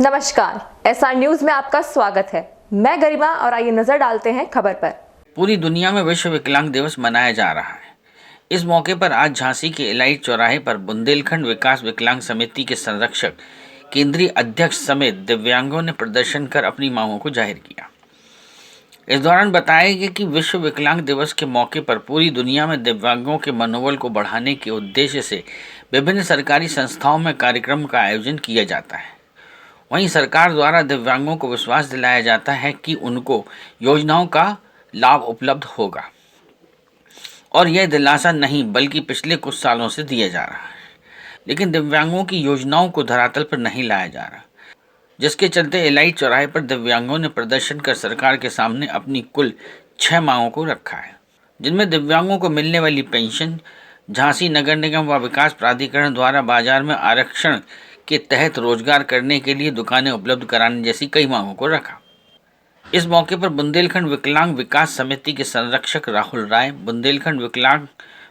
नमस्कार, SR news में आपका स्वागत है। मैं गरिमा और आइए नजर डालते हैं खबर पर। पूरी दुनिया में विश्व विकलांग दिवस मनाया जा रहा है। इस मौके पर आज झांसी के इलाइट चौराहे पर बुंदेलखंड विकास विकलांग समिति के संरक्षक, केंद्रीय अध्यक्ष समेत दिव्यांगों ने प्रदर्शन कर अपनी मांगों को जाहिर किया। इस दौरान बताया गया कि विश्व विकलांग दिवस के मौके पर पूरी दुनिया में दिव्यांगों के मनोबल को बढ़ाने के उद्देश्य से विभिन्न सरकारी संस्थाओं में कार्यक्रम का आयोजन किया जाता है। वहीं सरकार द्वारा दिव्यांगों को विश्वास दिलाया जाता है कि उनको योजनाओं का लाभ उपलब्ध होगा, और यह दिलासा नहीं बल्कि पिछले कुछ सालों से दिया जा रहा है, लेकिन दिव्यांगों की योजनाओं को धरातल पर नहीं लाया जा रहा, जिसके चलते इलाइट चौराहे पर दिव्यांगों ने प्रदर्शन कर सरकार के सामने अपनी कुल 6 मांगों को रखा है, जिनमें दिव्यांगों को मिलने वाली पेंशन, झांसी नगर निगम व विकास प्राधिकरण द्वारा बाजार में आरक्षण के तहत रोजगार करने के लिए दुकानें उपलब्ध कराने जैसी कई मांगों को रखा। इस मौके पर बुंदेलखंड विकलांग विकास समिति के संरक्षक राहुल राय, बुंदेलखंड विकलांग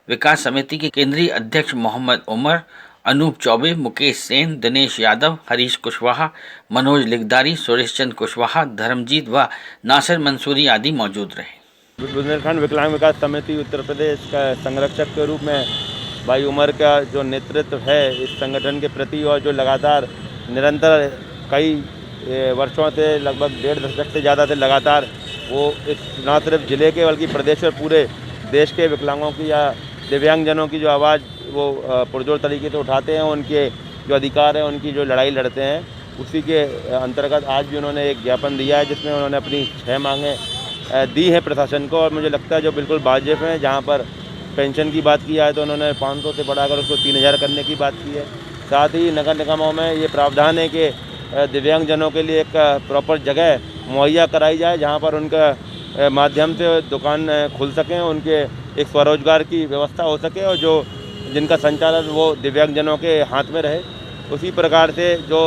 विकास समिति के केंद्रीय अध्यक्ष मोहम्मद उमर, अनूप चौबे, मुकेश सेन, दिनेश यादव, हरीश कुशवाहा, मनोज लिगदारी, सुरेश चंद कुशवाहा, धर्मजीत व नासिर मंसूरी आदि मौजूद रहे। बुंदेलखंड विकलांग विकास समिति उत्तर प्रदेश का संरक्षक के रूप में भाई उमर का जो नेतृत्व है इस संगठन के प्रति, और जो लगातार निरंतर कई वर्षों से लगभग 1.5 दशक से ज़्यादा से लगातार वो इस न सिर्फ ज़िले के बल्कि प्रदेश और पूरे देश के विकलांगों की या दिव्यांगजनों की जो आवाज़ वो पुरजोर तरीके से उठाते हैं, उनके जो अधिकार हैं उनकी जो लड़ाई लड़ते हैं, उसी के अंतर्गत आज भी उन्होंने एक ज्ञापन दिया है जिसमें उन्होंने अपनी 6 मांगें दी हैं प्रशासन को, और मुझे लगता है जो बिल्कुल वाजिब हैं। जहाँ पर पेंशन की बात की है तो उन्होंने 500 से बढ़ाकर उसको 3000 करने की बात की है। साथ ही नगर निगमों में ये प्रावधान है कि दिव्यांगजनों के लिए एक प्रॉपर जगह मुहैया कराई जाए जहाँ पर उनका माध्यम से दुकान खुल सकें, उनके एक स्वरोजगार की व्यवस्था हो सके और जो जिनका संचालन वो दिव्यांगजनों के हाथ में रहे। उसी प्रकार से जो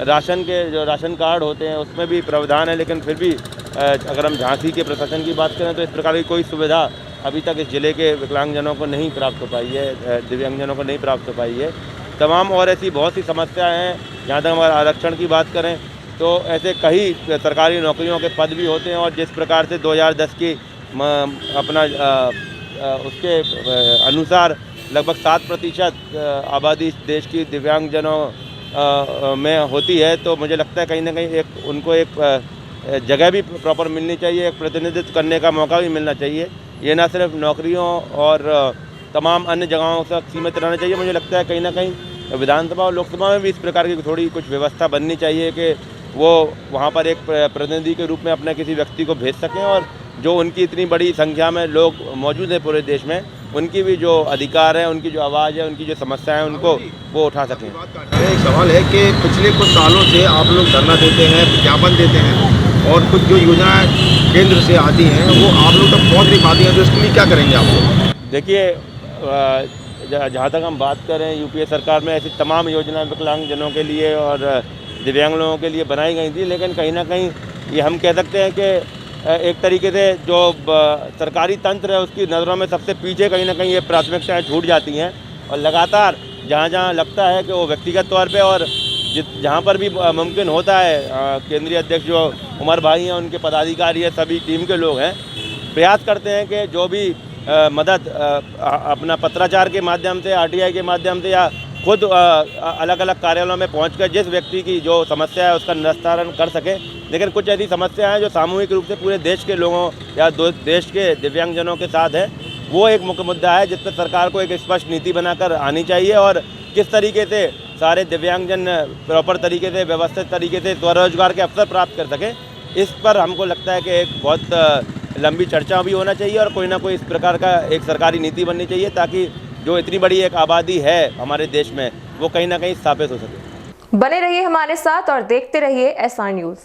राशन कार्ड होते हैं उसमें भी प्रावधान है, लेकिन फिर भी अगर हम झांसी के प्रशासन की बात करें तो इस प्रकार की कोई सुविधा अभी तक इस ज़िले के विकलांगजनों को नहीं प्राप्त हो पाई है, दिव्यांगजनों को नहीं प्राप्त हो पाई है। तमाम और ऐसी बहुत सी समस्याएं हैं। जहाँ तक हमारे आरक्षण की बात करें तो ऐसे कई सरकारी नौकरियों के पद भी होते हैं, और जिस प्रकार से 2010 की अपना उसके अनुसार लगभग 7% आबादी देश की दिव्यांगजनों में होती है, तो मुझे लगता है कहीं ना कहीं उनको एक जगह भी प्रॉपर मिलनी चाहिए, एक प्रतिनिधित्व करने का मौका भी मिलना चाहिए। ये ना सिर्फ नौकरियों और तमाम अन्य जगहों तक सीमित रहना चाहिए। मुझे लगता है कहीं ना कहीं विधानसभा और लोकसभा में भी इस प्रकार की थोड़ी कुछ व्यवस्था बननी चाहिए कि वो वहाँ पर एक प्रतिनिधि के रूप में अपने किसी व्यक्ति को भेज सकें, और जो उनकी इतनी बड़ी संख्या में लोग मौजूद हैं पूरे देश में, उनकी भी जो अधिकार है, उनकी जो आवाज़ है, उनकी जो समस्याएं हैं, उनको वो उठा सकें। एक सवाल है कि पिछले कुछ सालों से आप लोग धरना देते हैं, विज्ञापन देते हैं, और कुछ जो योजनाएं केंद्र से आती हैं वो आप लोग तक पहुँच नहीं पाती हैं, तो इसके लिए क्या करेंगे आप लोग? देखिए, जहाँ तक हम बात करें, यूपीए सरकार में ऐसी तमाम योजनाएं विकलांगजनों के लिए और दिव्यांग लोगों के लिए बनाई गई थी, लेकिन कहीं ना कहीं ये हम कह सकते हैं कि एक तरीके से जो सरकारी तंत्र है उसकी नज़रों में सबसे पीछे कहीं ना कहीं ये प्राथमिकताएं छूट जाती हैं, और लगातार जहाँ जहाँ लगता है कि वो व्यक्तिगत तौर पे और जहाँ पर भी मुमकिन होता है, केंद्रीय अध्यक्ष जो उमर भाई हैं, उनके पदाधिकारी हैं, सभी टीम के लोग हैं, प्रयास करते हैं कि जो भी मदद अपना पत्राचार के माध्यम से, आरटीआई के माध्यम से, या खुद अलग अलग कार्यालयों में पहुंचकर जिस व्यक्ति की जो समस्या है उसका निस्तारण कर सके। लेकिन कुछ ऐसी समस्याएं हैं जो सामूहिक रूप से पूरे देश के लोगों या देश के दिव्यांगजनों के साथ है, वो एक मुख्य मुद्दा है जिस पर सरकार को एक स्पष्ट नीति बनाकर आनी चाहिए, और किस तरीके से सारे दिव्यांगजन प्रॉपर तरीके से, व्यवस्थित तरीके से स्वरोजगार के अवसर प्राप्त कर सकें, इस पर हमको लगता है कि एक बहुत लंबी चर्चा भी होना चाहिए, और कोई ना कोई इस प्रकार का एक सरकारी नीति बननी चाहिए ताकि जो इतनी बड़ी एक आबादी है हमारे देश में वो कहीं ना कहीं स्थापित हो सके। बने रहिए हमारे साथ और देखते रहिए एसआर न्यूज़।